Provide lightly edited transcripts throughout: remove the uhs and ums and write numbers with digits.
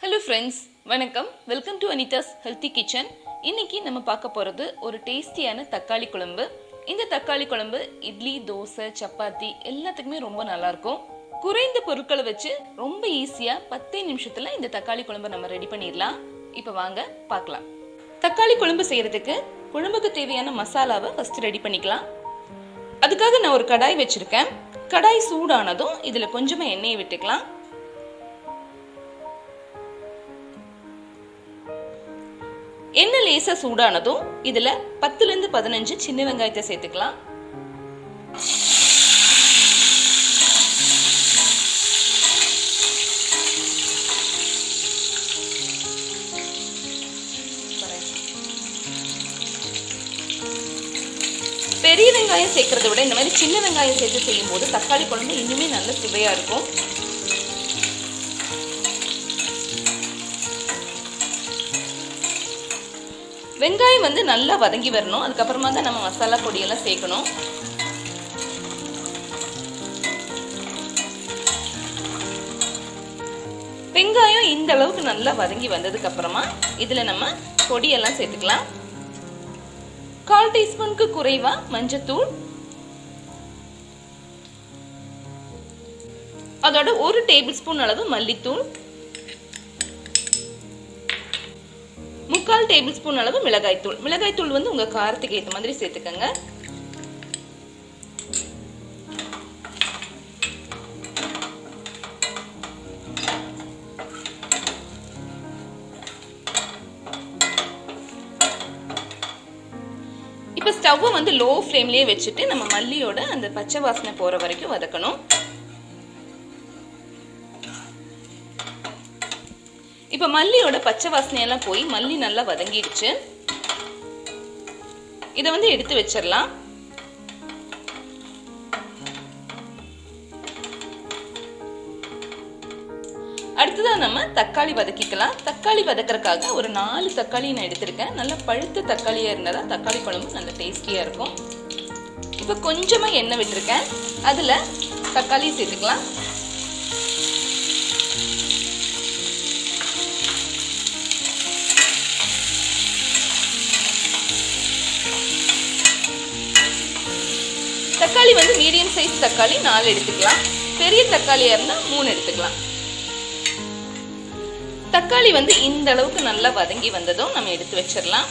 Hello friends, வணக்கம். Welcome to Anita's Healthy Kitchen. இன்னைக்கு நம்ம பார்க்க போறது ஒரு டேஸ்டியான தக்காளி குழம்பு. இந்த தக்காளி குழம்பு இட்லி, தோசை, சப்பாத்தி எல்லாத்துக்குமே ரொம்ப நல்லா இருக்கும். குறைந்த பொருட்களை வச்சு ரொம்ப ஈஸியா 10 நிமிஷத்துல இந்த தக்காளி குழம்பு நம்ம ரெடி பண்ணிடலாம். இப்போ வாங்க பார்க்கலாம். தக்காளி குழம்பு செய்யறதுக்கு குழம்புக்கு தேவையான மசாலாவை ஃபர்ஸ்ட் ரெடி பண்ணிக்கலாம். அதுக்காக நான் ஒரு கடாய் வச்சிருக்கேன். கடாய் சூடானதும் இதுல கொஞ்சமா எண்ணெயை விட்டுக்கலாம். எண்ணெய் லேசா சூடானதும் இதுல 10 ல இருந்து 15 சின்ன வெங்காயத்தை சேர்த்துக்கலாம். பெரிய வெங்காயம் சேர்க்கறதை விட இந்த மாதிரி சின்ன வெங்காயம் சேர்த்து செய்யும் போது தக்காளி குழம்பு இன்னுமே நல்ல சுவையா இருக்கும். வெங்காயம் நல்லா வதங்கி வரணும். அதுக்கப்புறமா தான் நம்ம மசாலா பொடியெல்லாம் சேர்க்கணும். வெங்காயம் இந்த அளவுக்கு நல்லா வதங்கி வந்ததுக்கு அப்புறமா இதுல நம்ம பொடியெல்லாம் சேர்த்துக்கலாம். 1/4 டீஸ்பூனுக்கு குறைவா மஞ்சத்தூள், அதோட 1 டேபிள் ஸ்பூன் அளவு மல்லித்தூள், 3/4 டேபிள் ஸ்பூன் அளவு மிளகாய்த்தூள். மிளகாய்த்தூள் உங்க காரத்துக்கு ஏற்ற மாதிரி சேர்த்துக்கங்க. இப்ப ஸ்டவ்வை லோ ஃப்ளேம்லயே வச்சுட்டு நம்ம மல்லியோட அந்த பச்சை வாசனை போற வரைக்கும் வதக்கணும். இப்ப மல்லியோட பச்சை வாசனையெல்லாம் போய் மல்லி நல்லா வதங்கிடுச்சு. இதை எடுத்து வச்சிடலாம். அடுத்ததான் நம்ம தக்காளி வதக்கிக்கலாம். தக்காளி வதக்கறதுக்காக ஒரு 4 தக்காளி நான் எடுத்திருக்கேன். நல்ல பழுத்த தக்காளியா இருந்தாதான் தக்காளி குழம்பு நல்ல டேஸ்டியா இருக்கும். இப்ப கொஞ்சமா எண்ணெய் விட்டுருக்கேன். அதுல தக்காளி சேர்த்துக்கலாம். தக்காளி மீடியம் சைஸ் தக்காளி 4 எடுத்துக்கலாம். பெரிய தக்காளியா இருந்தா 3 எடுத்துக்கலாம். தக்காளி இந்த அளவுக்கு நல்லா வதங்கி வந்ததும் நம்ம எடுத்து வச்சிடலாம்.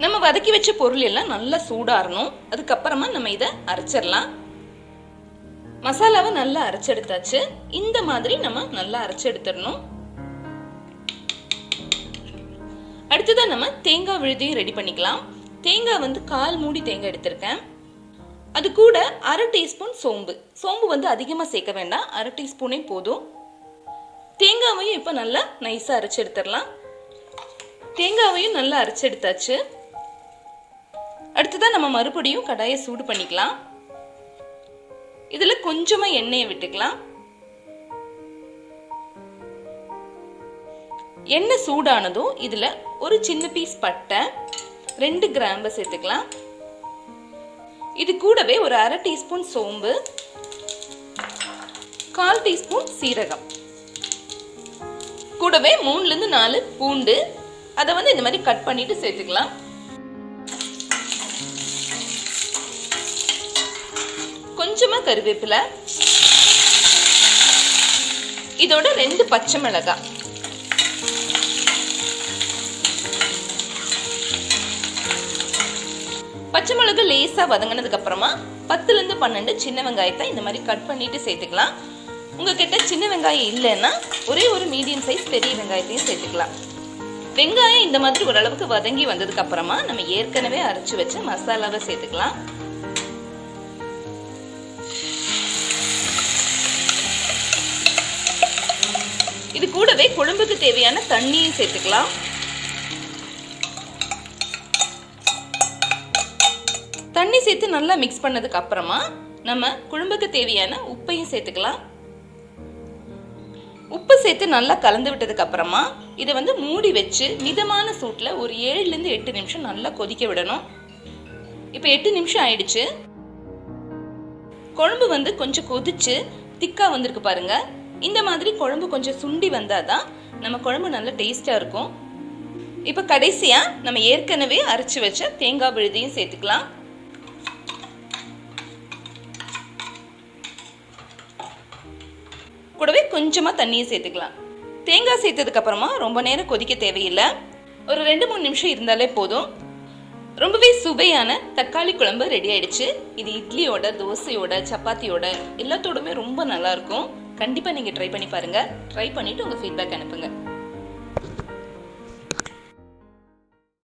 நம்ம வதக்கி வச்ச பொருள் எல்லாம் நல்லா சூடாறணும். அதுக்கப்புறமா நம்ம இதை அரைச்சிடலாம். மசாலாவை நல்லா அரைச்செடுத்தாச்சு. இந்த மாதிரி நம்ம நல்லா அரைச்செடுத்துடணும். அடுத்ததான் நம்ம தேங்காய் விழுதையும் ரெடி பண்ணிக்கலாம். தேங்காய் 1/4 மூடி தேங்காய் எடுத்திருக்கேன். அது கூட 1/2 டீஸ்பூன் சோம்பு. சோம்பு அதிகமா சேர்க்க வேண்டாம், 1/2 டீஸ்பூனே போதும். தேங்காவையும் இப்ப நல்லா நைஸா அரைச்சு எடுத்துடலாம். தேங்காவையும் நல்லா அரைச்சு எடுத்தாச்சு. அடுத்ததான் நம்ம மறுபடியும் கடாயை சூடு பண்ணிக்கலாம். இதுல கொஞ்சமா எண்ணெயை விட்டுக்கலாம். எண்ணெய் சூடானதும் இதுல ஒரு சின்ன பீஸ் பட்டை, 2 கிராம்பை சேர்த்துக்கலாம். இது கூடவே ஒரு 1/2 டீஸ்பூன் சோம்பு, 1/4 டீஸ்பூன் சீரகம், கூடவே 3 ல இருந்து 4 பூண்டு. அதை இந்த மாதிரி கட் பண்ணிட்டு சேர்த்துக்கலாம். கொஞ்சமா கருவேப்பிலை, இதோட 2 பச்சை மிளகாய், பச்சை மிளகு லேசா வதங்கினதுக்கு அப்புறமா 10 ல இருந்து 12 சின்ன வெங்காயத்தை இந்த மாதிரி கட் பண்ணிட்டு சேர்த்துக்கலாம். உங்ககிட்ட சின்ன வெங்காயம் இல்லைன்னா ஒரே ஒரு மீடியம் சைஸ் பெரிய வெங்காயத்தையும் சேர்த்துக்கலாம். வெங்காயம் இந்த மாதிரி ஓரளவுக்கு வதங்கி வந்ததுக்கு அப்புறமா நம்ம ஏற்கனவே அரைச்சு வச்ச மசாலாவை சேர்த்துக்கலாம். இது கூடவே குழம்புக்கு தேவையான தண்ணியும் சேர்த்துக்கலாம். தண்ணி சேர்த்து நல்லா மிக்ஸ் பண்ணதுக்கு அப்புறமா நம்ம குழம்புக்கு தேவையான உப்பையும் சேர்த்துக்கலாம். உப்பு சேர்த்து நல்லா கலந்து விட்டதுக்கு அப்புறமா இதை மூடி வச்சு மிதமான சூட்ல ஒரு 7 ல இருந்து 8 நிமிஷம் நல்லா கொதிக்க விடணும். இப்போ 8 நிமிஷம் ஆயிடுச்சு. குழம்பு வந்து கொஞ்சம் கொதிச்சு திக்கா வந்திருக்கு பாருங்க. இந்த மாதிரி குழம்பு கொஞ்சம் சுண்டி வந்தாதான் நம்ம குழம்பு நல்ல டேஸ்டா இருக்கும். இப்போ கடைசியா நம்ம ஏற்கனவே அரைச்சு வச்ச தேங்காய் விழுதையும் சேர்த்துக்கலாம். கூடவே கொஞ்சமா தண்ணியும் சேர்த்துக்கலாம். தேங்காய் சேர்த்ததுக்கு அப்புறமா ரொம்ப நேரம் கொதிக்க தேவையில்லை. ஒரு 2-3 நிமிஷம் இருந்தாலே போதும். ரொம்பவே சுவையான தக்காளி குழம்பு ரெடி ஆயிடுச்சு. இது இட்லியோட, தோசையோட, சப்பாத்தியோட எல்லாத்தோடுமே ரொம்ப நல்லா இருக்கும். கண்டிப்பா நீங்க ட்ரை பண்ணி பாருங்க. ட்ரை பண்ணிட்டு உங்க ஃபீட்பேக் அனுப்புங்க.